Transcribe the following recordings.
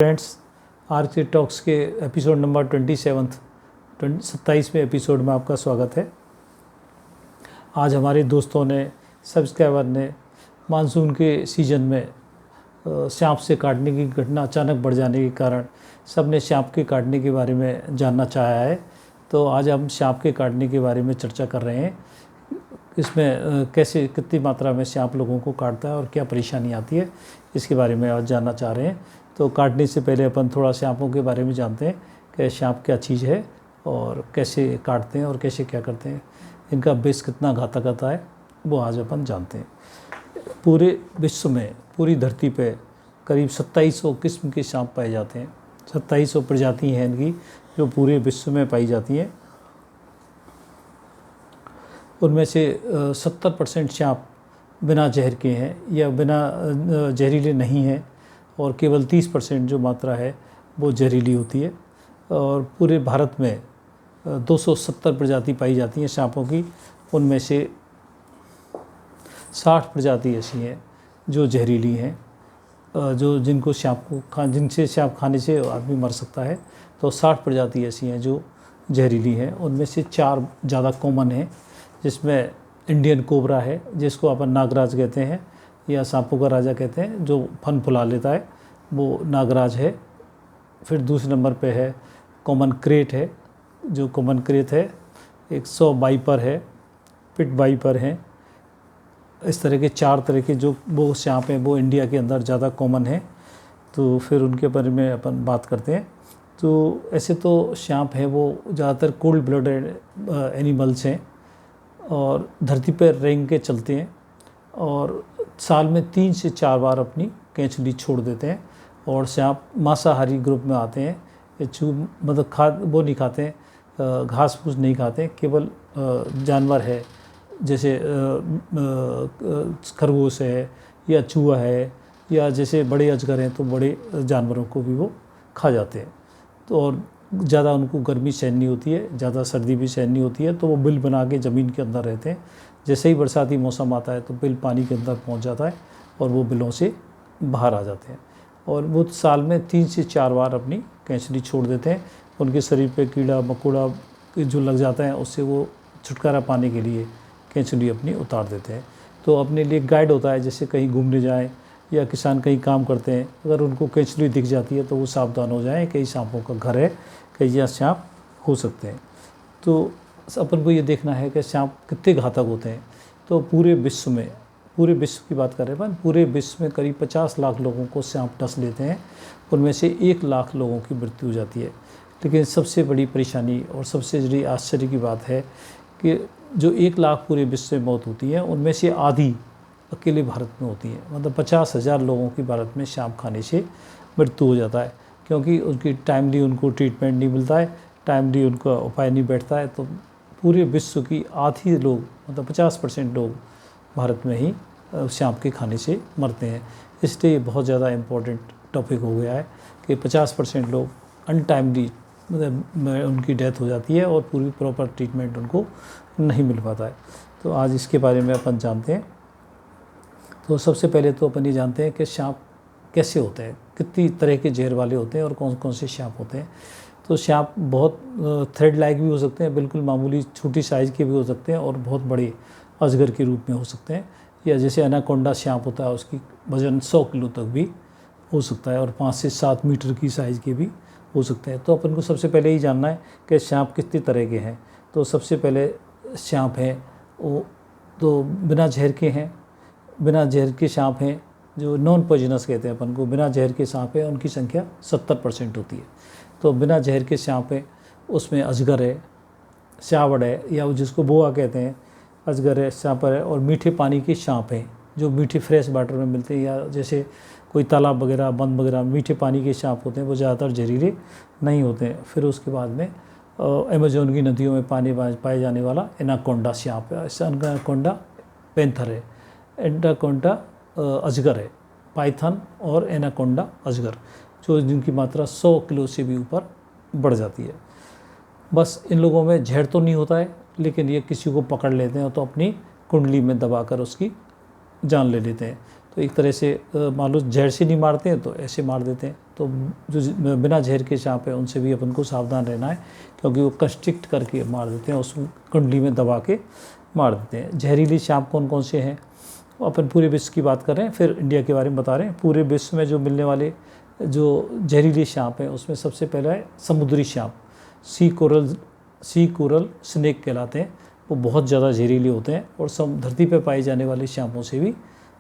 Friends, R K talks के episode number 27वें episode में आपका स्वागत है। आज हमारे दोस्तों ने, सब्सक्राइबर ने मानसून के सीज़न में सांप से काटने की घटना अचानक बढ़ जाने के कारण सब ने सांप के काटने के बारे में जानना चाहा है। तो आज हम सांप के काटने के बारे में चर्चा कर रहे हैं। इसमें कैसे, कितनी मात्रा में सांप लोगों को काटता है और क्या परेशानी आती है, इसके बारे में आज जानना चाह रहे हैं। तो काटने से पहले अपन थोड़ा सांपों के बारे में जानते हैं कि सांप क्या चीज़ है और कैसे काटते हैं और कैसे क्या करते हैं, इनका विष कितना घातक आता है, वो आज अपन जानते हैं। पूरे विश्व में, पूरी धरती पे करीब 2700 किस्म के सांप पाए जाते हैं। 2700 प्रजाति हैं इनकी जो पूरे विश्व में पाई जाती हैं। उनमें से 70% सांप बिना जहर के हैं या बिना जहरीले नहीं हैं और केवल 30% जो मात्रा है वो जहरीली होती है। और पूरे भारत में 270 प्रजाति पाई जाती हैं सांपों की। उनमें से 60 प्रजाति ऐसी हैं जो जहरीली हैं, जो जिनको जिनसे सांप खाने से आदमी मर सकता है। तो 60 प्रजाति ऐसी हैं जो जहरीली हैं। उनमें से 4 ज़्यादा कॉमन हैं, जिसमें इंडियन कोबरा है, जिसको अपन नागराज कहते हैं या सांपों का राजा कहते हैं, जो फन फुला लेता है, वो नागराज है। फिर दूसरे नंबर पे है कॉमन क्रेट है, जो कॉमन क्रेट है। 100 वाइपर है, पिट वाइपर हैं। इस तरह के 4 तरह के जो वो सांप हैं वो इंडिया के अंदर ज़्यादा कॉमन है। तो फिर उनके बारे में अपन बात करते हैं। तो ऐसे तो सांप है वो ज़्यादातर कोल्ड ब्लडेड एनिमल्स हैं और धरती पर रेंग के चलते हैं और साल में 3 से 4 बार अपनी केंचुली छोड़ देते हैं। और सांप मांसाहारी ग्रुप में आते हैं। ये मतलब वो नहीं खाते हैं, घास फूस नहीं खाते हैं, केवल जानवर है जैसे खरगोश है या चूहा है या जैसे बड़े अजगर हैं तो बड़े जानवरों को भी वो खा जाते हैं। तो और ज़्यादा उनको गर्मी सहन नहीं होती है, ज़्यादा सर्दी भी सहन नहीं होती है, तो वो बिल बना के ज़मीन के अंदर रहते हैं। जैसे ही बरसाती मौसम आता है तो बिल पानी के अंदर पहुंच जाता है और वो बिलों से बाहर आ जाते हैं। और वो साल में 3 से 4 बार अपनी केंचुली छोड़ देते हैं। उनके शरीर पे कीड़ा मकोड़ा जो लग जाता है उससे वो छुटकारा पाने के लिए केंचुली अपनी उतार देते हैं। तो अपने लिए गाइड होता है, जैसे कहीं घूमने जाएँ या किसान कहीं काम करते हैं, अगर उनको केंचुली दिख जाती है तो वो सावधान हो जाएं, कई सांपों का घर है, कई यहाँ सांप हो सकते हैं। तो अपन को ये देखना है कि सांप कितने घातक होते हैं। तो पूरे विश्व में, पूरे विश्व की बात कर रहे हैं, पूरे विश्व में करीब 50 लाख लोगों को सांप डस लेते हैं। उनमें से 1 लाख लोगों की मृत्यु हो जाती है। लेकिन सबसे बड़ी परेशानी और सबसे बड़ी आश्चर्य की बात है कि जो 1 लाख पूरे विश्व में मौत होती है, उनमें से आधी अकेले भारत में होती है। मतलब 50,000 लोगों की भारत में सांप खाने से मृत्यु हो जाता है, क्योंकि उनकी टाइमली उनको ट्रीटमेंट नहीं मिलता है, टाइमली उनका उपाय नहीं बैठता है। तो पूरे विश्व की आधी लोग, मतलब 50% लोग भारत में ही सांप के खाने से मरते हैं। इसलिए ये बहुत ज़्यादा इम्पोर्टेंट टॉपिक हो गया है कि 50% लोग अनटाइमली, मतलब उनकी डेथ हो जाती है और पूरी प्रॉपर ट्रीटमेंट उनको नहीं मिल पाता है। तो आज इसके बारे में अपन जानते हैं। तो सबसे पहले तो अपन ये जानते हैं कि सांप कैसे होते हैं, कितनी तरह के जहर वाले होते हैं और कौन कौन से सांप होते हैं। तो सांप बहुत थ्रेड लाइक भी हो सकते हैं, बिल्कुल मामूली छोटी साइज़ के भी हो सकते हैं और बहुत बड़े अजगर के रूप में हो सकते हैं। या जैसे एनाकोंडा सांप होता है, उसकी वज़न 100 किलो तक भी हो सकता है और 5 से 7 मीटर की साइज़ के भी हो सकते हैं। तो अपन को सबसे पहले ही जानना है कि सांप कितने तरह के हैं। तो सबसे पहले सांप हैं वो तो बिना जहर के हैं। बिना जहर के सांप हैं जो नॉन पॉइजनस कहते हैं अपन को, बिना जहर के सांप हैं, उनकी संख्या 70% होती है। तो बिना जहर के सांप है, उसमें अजगर है, स्यावड़ है या जिसको बोआ कहते हैं, अजगर है, सांपर है। और मीठे पानी के सांप हैं जो मीठे फ्रेश वाटर में मिलते हैं, या जैसे कोई तालाब वगैरह, बंद वगैरह मीठे पानी के सांप होते हैं, वो ज़्यादातर जहरीले नहीं होते हैं। फिर उसके बाद में अमेजोन की नदियों में पाए जाने वाला एनाकोंडा सांप है, एनाकोंडा पैंथर है, एनाकोंडा अजगर है, पाइथन और एनाकोंडा अजगर, जो जिनकी मात्रा 100 किलो से भी ऊपर बढ़ जाती है। बस इन लोगों में जहर तो नहीं होता है, लेकिन ये किसी को पकड़ लेते हैं तो अपनी कुंडली में दबाकर उसकी जान ले लेते हैं। तो तो एक तरह से मान लो जहर से नहीं मारते हैं तो ऐसे मार देते हैं। तो जो बिना जहर के सांप है उनसे भी अपन को सावधान रहना है, क्योंकि वो कंस्ट्रिक्ट करके मार देते हैं, उस कुंडली में दबा के मार देते हैं। जहरीली सांप कौन कौन से हैं, अपन पूरे विश्व की बात कर रहे हैं, फिर इंडिया के बारे में बता रहे हैं। पूरे विश्व में जो मिलने वाले जो जहरीले सांप हैं उसमें सबसे पहला है समुद्री सांप, सी कोरल स्नेक कहलाते हैं। वो बहुत ज़्यादा जहरीले होते हैं और धरती पर पाए जाने वाले सांपों से भी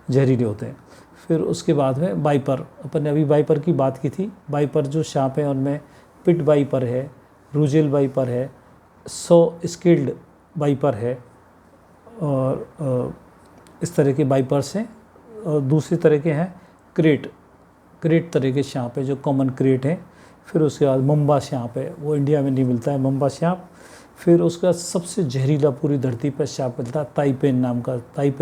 जहरीले होते हैं। फिर उसके बाद में वाइपर, अपन ने अभी वाइपर की बात की थी। वाइपर जो सांप हैं उनमें पिट वाइपर है, रूजेल वाइपर है, 100 स्किल्ड वाइपर है, और इस तरह के वाइपर्स हैं। और दूसरी तरह के हैं क्रेट तरह के सांप है जो कॉमन क्रेट हैं। फिर उसके बाद मम्बा सांप है, वो इंडिया में नहीं मिलता है मम्बा सांप। फिर उसका सबसे जहरीला पूरी धरती पर सांप मिलता है ताइपेन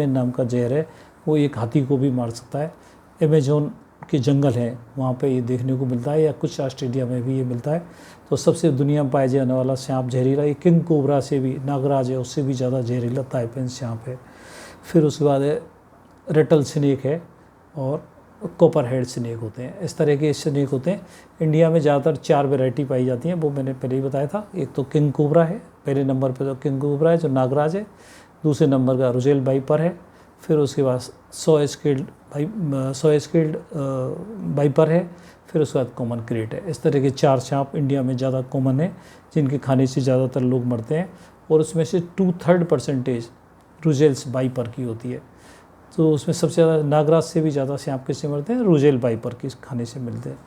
नाम का जहर है, वो एक हाथी को भी मार सकता है। अमेजोन के जंगल हैं वहाँ पे ये देखने को मिलता है, या कुछ ऑस्ट्रेलिया में भी ये मिलता है। तो सबसे दुनिया में पाया जाने वाला सांप जहरीला ये किंग कोबरा से भी, नागराज है उससे भी ज़्यादा जहरीला ताइपेन सांप है। फिर उसके बाद है रेटल स्नेक है और कॉपर हेड स्नेक होते हैं। इस तरह के स्नेक होते हैं। इंडिया में ज़्यादातर 4 वैरायटी पाई जाती हैं, वो मैंने पहले ही बताया था। एक तो किंग कोबरा है, पहले नंबर पे तो किंग कोबरा है जो नागराज है। दूसरे नंबर का रूजेल वाइपर है। फिर उसके बाद 100 स्किल्ड वाइपर है। फिर उसके बाद कॉमन क्रेट है। इस तरह के 4 सांप इंडिया में ज़्यादा कॉमन है, जिनके खाने से ज़्यादातर लोग मरते हैं। और उसमें से 2/3% रूजेल्स वाइपर की होती है। तो उसमें सबसे ज़्यादा नागराज से भी ज़्यादा सांप किससे मरते हैं, रूजेल वाइपर के खाने से मिलते हैं।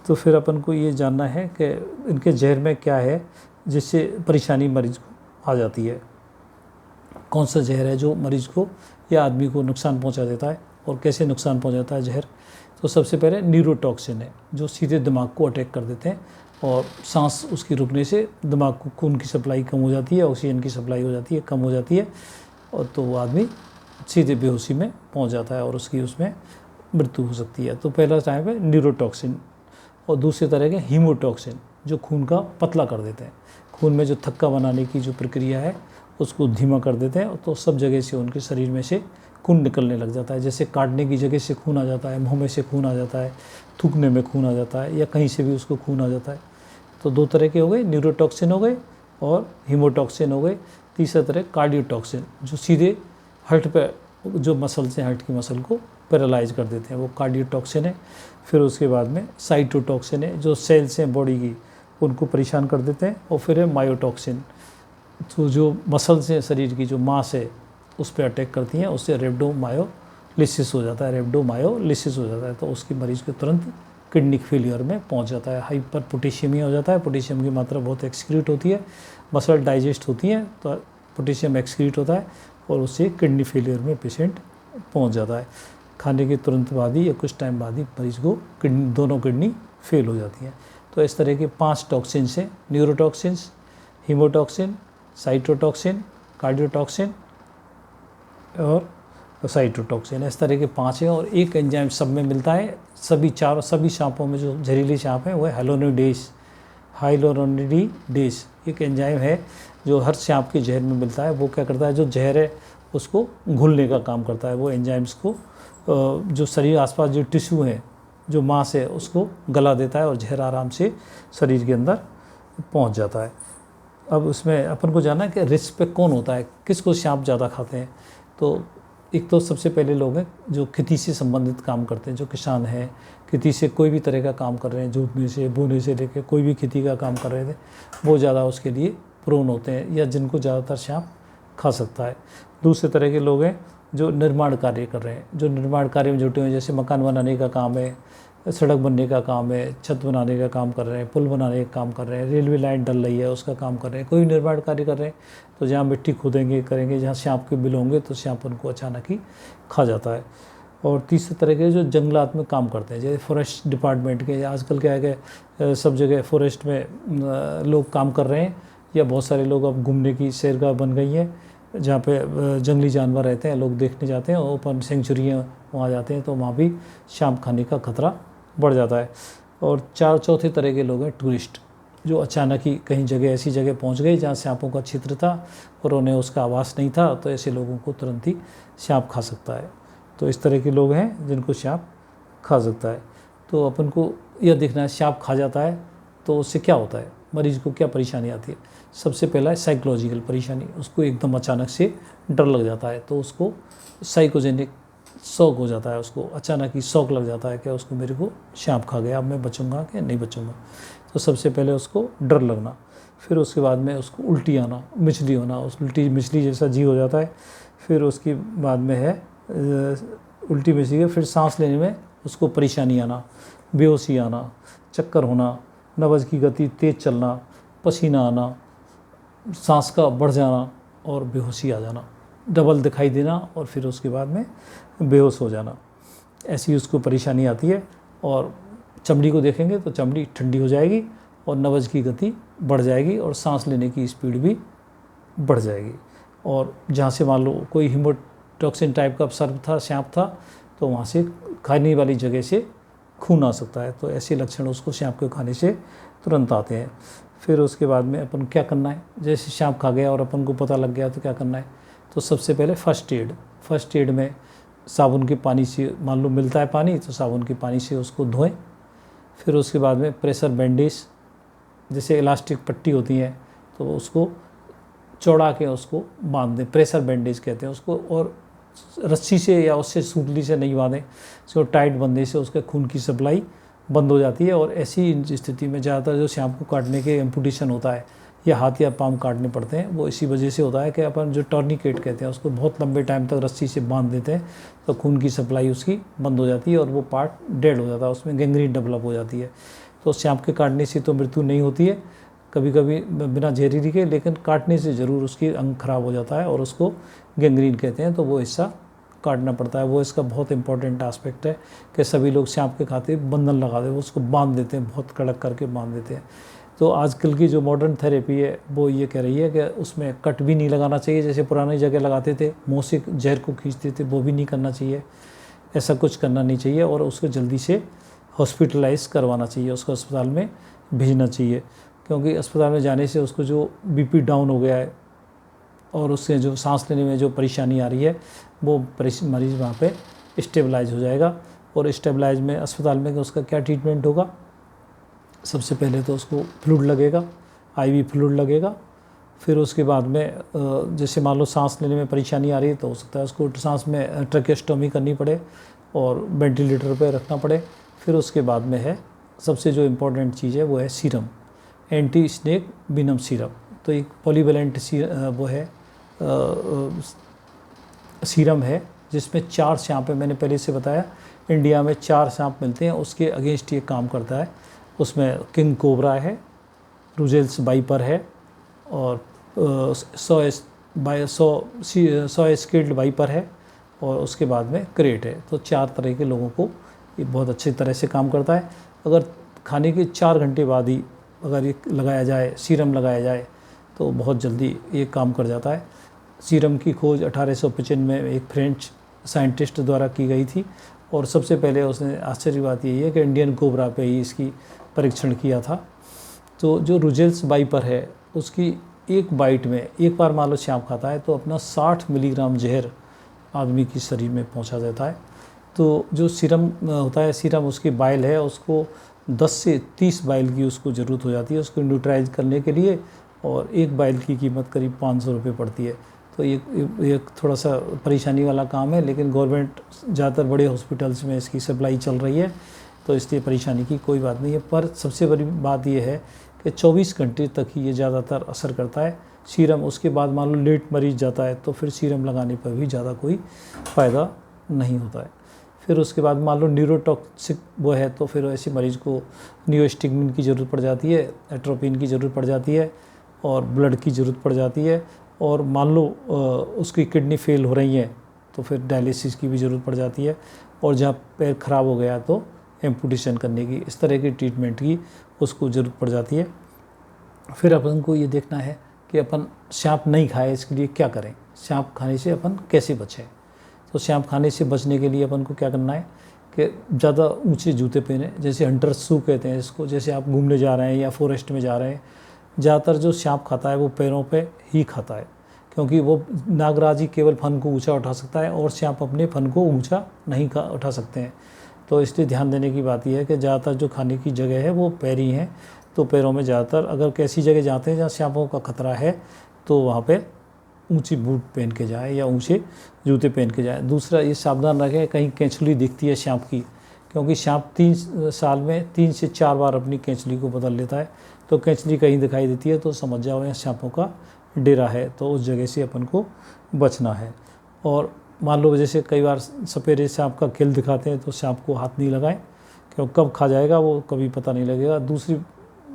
तो फिर अपन को ये जानना है कि इनके जहर में क्या है जिससे परेशानी मरीज को आ जाती है। कौन सा जहर है जो मरीज को या आदमी को नुकसान पहुंचा देता है, और कैसे नुकसान पहुंचाता है जहर। तो सबसे पहले न्यूरोटॉक्सिन है, जो सीधे दिमाग को अटैक कर देते हैं, और सांस उसकी रुकने से दिमाग को खून की सप्लाई कम हो जाती है, ऑक्सीजन की सप्लाई हो जाती है, कम हो जाती है, और तो वो आदमी सीधे बेहोशी में पहुंच जाता है और उसकी उसमें मृत्यु हो सकती है। तो पहला टाइप है न्यूरोटॉक्सिन। और दूसरे तरह के हीमोटॉक्सिन, जो खून का पतला कर देते हैं, खून में जो थक्का बनाने की जो प्रक्रिया है उसको धीमा कर देते हैं। तो सब जगह से उनके शरीर में से खून निकलने लग जाता है। जैसे काटने की जगह से खून आ जाता है, मुँह में से खून आ जाता है, थूकने में खून आ जाता है, या कहीं से भी उसको खून आ जाता है। तो 2 तरह के हो गए, न्यूरोटॉक्सिन हो गए और हीमोटॉक्सिन हो गए। तीसरा तरह कार्डियोटॉक्सिन, जो सीधे हार्ट पे जो मसल्स हैं, हार्ट की मसल को पैरालाइज कर देते हैं, वो कार्डियोटॉक्सिन है। फिर उसके बाद में साइटोटॉक्सिन है, जो सेल्स हैं बॉडी की उनको परेशान कर देते हैं। और फिर है मायोटॉक्सिन, तो जो मसल्स हैं शरीर की, जो मांस है उस पर अटैक करती हैं, उससे रेब्डोमायोलिसिस हो जाता है। तो उसकी मरीज को तुरंत किडनी फेलियर में पहुंच जाता है, हाइपर पोटेशियमिया हो जाता है। पोटेशियम की मात्रा बहुत एक्सक्रीट होती है, मसल डाइजेस्ट होती है तो पोटेशियम एक्सक्रीट होता है, और उससे किडनी फेलियर में पेशेंट पहुंच जाता है। खाने के तुरंत बाद ही या कुछ टाइम बाद ही मरीज को दोनों किडनी फेल हो जाती हैं। तो इस तरह के 5 टॉक्सिन हैं, न्यूरोटॉक्सिन्स, हीमोटॉक्सिन, साइटोटॉक्सिन, कार्डियोटॉक्सिन और साइटोटॉक्सिन। इस तरह के 5 हैं, और एक एंजाइम सब में मिलता है। सभी सांपों में जो जहरीले सांप हैं वो है हाइलोरोनिडेज। एक एंजाइम है जो हर सांप के जहर में मिलता है। वो क्या करता है, जो जहर है उसको घुलने का काम करता है। वो एंजाइम्स को जो शरीर आसपास जो टिश्यू है, जो मांस है, उसको गला देता है और जहर आराम से शरीर के अंदर पहुंच जाता है। अब उसमें अपन को जानना है कि रिस्क पे कौन होता है, किसको सांप ज़्यादा खाते हैं। तो एक तो सबसे पहले लोग हैं जो खेती से संबंधित काम करते हैं, जो किसान हैं, खेती से कोई भी तरह का काम कर रहे हैं, जोतने से बोने से लेकर कोई भी खेती का काम कर रहे थे, वो ज़्यादा उसके लिए प्रोन होते हैं, या जिनको ज़्यादातर सांप खा सकता है। दूसरे तरह के लोग हैं जो निर्माण कार्य कर रहे हैं, जो निर्माण कार्य में जुटे हुए हैं, जैसे मकान बनाने का काम है, सड़क बनने का काम है, छत बनाने का काम कर रहे हैं, पुल बनाने का काम कर रहे हैं, रेलवे लाइन डल रही है उसका काम कर रहे हैं, कोई निर्माण कार्य कर रहे हैं। तो जहाँ मिट्टी खोदेंगे करेंगे, जहाँ सांप के बिल होंगे तो सांप उनको अचानक ही खा जाता है। और तीसरे तरह के जो जंगलात में काम करते हैं, जैसे फॉरेस्ट डिपार्टमेंट के, आजकल क्या है कि सब जगह फॉरेस्ट में लोग काम कर रहे हैं, या बहुत सारे लोग अब घूमने की सैरगाह बन गई है, जहाँ पे जंगली जानवर रहते हैं, लोग देखने जाते हैं, ओपन सेंचुरियाँ वहाँ जाते हैं, तो वहाँ भी सांप खाने का खतरा बढ़ जाता है। और चौथे तरह के लोग हैं टूरिस्ट, जो अचानक ही कहीं जगह ऐसी जगह पहुंच गए जहां सांपों का क्षेत्र था और उन्हें उसका आवास नहीं था, तो ऐसे लोगों को तुरंत ही सांप खा सकता है। तो इस तरह के लोग हैं जिनको सांप खा सकता है। तो अपन को यह देखना है सांप खा जाता है तो उससे क्या होता है, मरीज को क्या परेशानी आती है। सबसे पहला है साइकोलॉजिकल परेशानी, उसको एकदम अचानक से डर लग जाता है, तो उसको साइकोजेनिक शौक हो जाता है, उसको अचानक ही शौक लग जाता है कि उसको मेरे को सांप खा गया, अब मैं बचूंगा कि नहीं बचूंगा। तो सबसे पहले उसको डर लगना, फिर उसके बाद में उसको उल्टी आना, मिचली होना, उस उल्टी मिचली जैसा जी हो जाता है। फिर उसके बाद में है उल्टी मिचली के फिर सांस लेने में उसको परेशानी आना, बेहोशी आना, चक्कर होना, नब्ज़ की गति तेज़ चलना, पसीना आना, सांस का बढ़ जाना और बेहोशी आ जाना, डबल दिखाई देना और फिर उसके बाद में बेहोश हो जाना, ऐसी उसको परेशानी आती है। और चमड़ी को देखेंगे तो चमड़ी ठंडी हो जाएगी और नब्ज़ की गति बढ़ जाएगी और सांस लेने की स्पीड भी बढ़ जाएगी। और जहाँ से मान लो कोई हीमोटॉक्सिन टाइप का सर्प था, सांप था, तो वहाँ से खाने वाली जगह से खून आ सकता है। तो ऐसे लक्षण उसको सांप के खाने से तुरंत आते हैं। फिर उसके बाद में अपन क्या करना है, जैसे सांप खा गया और अपन को पता लग गया तो क्या करना है। तो सबसे पहले फर्स्ट एड में साबुन के पानी से, मान लो मिलता है पानी तो साबुन के पानी से उसको धोएं। फिर उसके बाद में प्रेशर बैंडेज, जैसे इलास्टिक पट्टी होती है तो उसको चौड़ा के उसको बांध दें, प्रेशर बैंडेज कहते हैं उसको। और रस्सी से या उससे सूतली से नहीं बांधें, उसको टाइट बंधे से उसके खून की सप्लाई बंद हो जाती है। और ऐसी स्थिति में ज़्यादातर जो सांप को काटने के एम्पुटेशन होता है या हाथ या पाँव काटने पड़ते हैं, वो इसी वजह से होता है कि अपन जो टर्निकेट कहते हैं उसको बहुत लंबे टाइम तक रस्सी से बांध देते हैं तो खून की सप्लाई उसकी बंद हो जाती है और वो पार्ट डेड हो जाता है, उसमें गैंग्रीन डेवलप हो जाती है। तो सांप के काटने से तो मृत्यु नहीं होती है कभी कभी बिना जहरीली के, लेकिन काटने से ज़रूर उसकी अंग खराब हो जाता है और उसको गैंग्रीन कहते हैं, तो वो हिस्सा काटना पड़ता है। वो इसका बहुत इंपॉर्टेंट एस्पेक्ट है कि सभी लोग सांप के खाते बंधन लगा देते, उसको बांध देते हैं, बहुत कड़क करके बांध देते हैं। तो आजकल की जो मॉडर्न थेरेपी है वो ये कह रही है कि उसमें कट भी नहीं लगाना चाहिए, जैसे पुरानी जगह लगाते थे, मुँह से जहर को खींचते थे, वो भी नहीं करना चाहिए, ऐसा कुछ करना नहीं चाहिए। और उसको जल्दी से हॉस्पिटलाइज करवाना चाहिए, उसको अस्पताल में भेजना चाहिए, क्योंकि अस्पताल में जाने से उसको जो बीपी डाउन हो गया है और उससे जो सांस लेने में जो परेशानी आ रही है वो मरीज़ वहाँ पे स्टेबलाइज हो जाएगा। और स्टेबलाइज में अस्पताल में उसका क्या ट्रीटमेंट होगा, सबसे पहले तो उसको फ्लूइड लगेगा, आईवी फ्लूइड लगेगा। फिर उसके बाद में जैसे मान लो सांस लेने में परेशानी आ रही है तो हो सकता है उसको सांस में ट्रैकेस्टोमी करनी पड़े और वेंटिलेटर पे रखना पड़े। फिर उसके बाद में है सबसे जो इम्पोर्टेंट चीज़ है वो है सीरम, एंटी स्नेक विनम सीरम। तो एक पॉलीवेलेंट वो है सीरम है जिसमें 4 सांप है, मैंने पहले से बताया इंडिया में 4 सांप मिलते हैं, उसके अगेंस्ट ये काम करता है। उसमें किंग कोबरा है, रूजेल्स वाइपर है और 100 स्किल्ड वाइपर है और उसके बाद में क्रेट है। तो 4 तरह के लोगों को ये बहुत अच्छी तरह से काम करता है। अगर खाने के 4 घंटे बाद ही अगर ये लगाया जाए, सीरम लगाया जाए तो बहुत जल्दी ये काम कर जाता है। सीरम की खोज 1895 में एक फ्रेंच साइंटिस्ट द्वारा की गई थी और सबसे पहले उसने, आश्चर्य बात यही है कि इंडियन कोबरा पे ही इसकी परीक्षण किया था। तो जो रूजेल्स वाइपर है उसकी एक बाइट में, एक बार मान लो सांप खाता है तो अपना 60 मिलीग्राम जहर आदमी की शरीर में पहुंचा देता है। तो जो सीरम होता है, सीरम उसकी बाइल है, उसको 10 से 30 बाइल की उसको ज़रूरत हो जाती है उसको न्यूट्राइज करने के लिए, और एक बाइल की कीमत करीब 500 रुपये पड़ती है। तो ये थोड़ा सा परेशानी वाला काम है, लेकिन गवर्नमेंट ज़्यादातर बड़े हॉस्पिटल्स में इसकी सप्लाई चल रही है तो इसलिए परेशानी की कोई बात नहीं है। पर सबसे बड़ी बात यह है कि 24 घंटे तक ही ये ज़्यादातर असर करता है सीरम। उसके बाद मान लो लेट मरीज जाता है तो फिर सीरम लगाने पर भी ज़्यादा कोई फ़ायदा नहीं होता है। फिर उसके बाद मान लो न्यूरोटॉक्सिक वो है तो फिर ऐसे मरीज़ को नियोस्टिग्मिन की ज़रूरत पड़ जाती है, एट्रोपिन की ज़रूरत पड़ जाती है और ब्लड की ज़रूरत पड़ जाती है। और मान लो उसकी किडनी फेल हो रही है तो फिर डायलिसिस की भी ज़रूरत पड़ जाती है, और जहाँ पैर ख़राब हो गया तो एम्पुटेशन करने की, इस तरह की ट्रीटमेंट की उसको ज़रूरत पड़ जाती है। फिर अपन को ये देखना है कि अपन सांप नहीं खाए, इसके लिए क्या करें, सांप खाने से अपन कैसे बचें। तो सांप खाने से बचने के लिए अपन को क्या करना है कि ज़्यादा ऊंचे जूते पहने, जैसे हंटर शू कहते हैं इसको। जैसे आप घूमने जा रहे हैं या फॉरेस्ट में जा रहे हैं, ज़्यादातर जो सांप खाता है वो पैरों पे ही खाता है, क्योंकि वो नागराज ही केवल फन को ऊंचा उठा सकता है और सांप अपने फन को ऊंचा नहीं उठा सकते हैं। तो इसलिए ध्यान देने की बात यह है कि ज़्यादातर जो खाने की जगह है वो पैर ही हैं, तो पैरों में ज़्यादातर अगर कैसी जगह जाते हैं जहाँ सांपों का खतरा है तो वहाँ पे ऊंची बूट पहन के जाए या ऊंचे जूते पहन के जाए। दूसरा ये सावधान रखें कहीं केंचुली दिखती है सांप की, क्योंकि सांप 3 साल में 3 से 4 बार अपनी केंचुली को बदल लेता है। तो केंचुली कहीं दिखाई देती है तो समझ जाओ यहाँ सांपों का डेरा है, तो उस जगह से अपन को बचना है। और मान लो जैसे कई बार सपेरे सांप का खेल दिखाते हैं तो सांप को हाथ नहीं लगाएं, क्योंकि कब खा जाएगा वो कभी पता नहीं लगेगा। दूसरी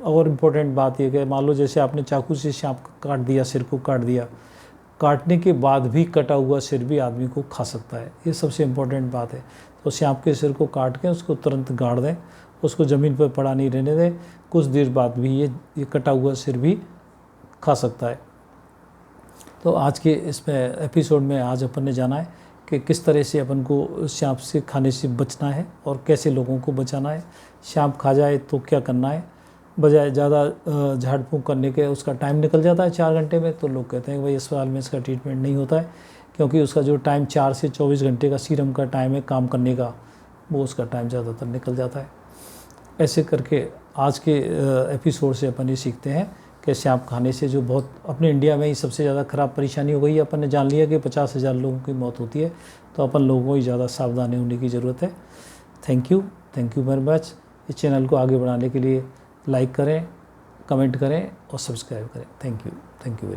और इम्पोर्टेंट बात यह कि मान लो जैसे आपने चाकू से सांप काट दिया, सिर को काट दिया, काटने के बाद भी कटा हुआ सिर भी आदमी को खा सकता है, ये सबसे इम्पोर्टेंट बात है। तो सांप के सिर को काट के उसको तुरंत गाड़ दें, उसको ज़मीन पर पड़ा नहीं रहने दें, कुछ देर बाद भी ये कटा हुआ सिर भी खा सकता है। तो आज के इसमें एपिसोड में आज अपन ने जाना है कि किस तरह से अपन को सांप से खाने से बचना है और कैसे लोगों को बचाना है। सांप खा जाए तो क्या करना है, बजाय ज़्यादा झाड़ फूँक करने के उसका टाइम निकल जाता है 4 घंटे में, तो लोग कहते हैं भाई अस्पताल में इसका ट्रीटमेंट नहीं होता है, क्योंकि उसका जो टाइम 4 से 24 घंटे का सीरम का टाइम है काम करने का, वो उसका टाइम ज़्यादातर निकल जाता है। ऐसे करके आज के एपिसोड से अपन ये सीखते हैं कि सांप खाने से जो बहुत अपने इंडिया में ही सबसे ज़्यादा ख़राब परेशानी हो गई है। अपन ने जान लिया कि 50,000 लोगों की मौत होती है, तो अपन लोगों को ही ज़्यादा सावधानी होने की ज़रूरत है। Thank you very much. इस चैनल को आगे बढ़ाने के लिए लाइक करें, कमेंट करें और सब्सक्राइब करें। Thank you very much.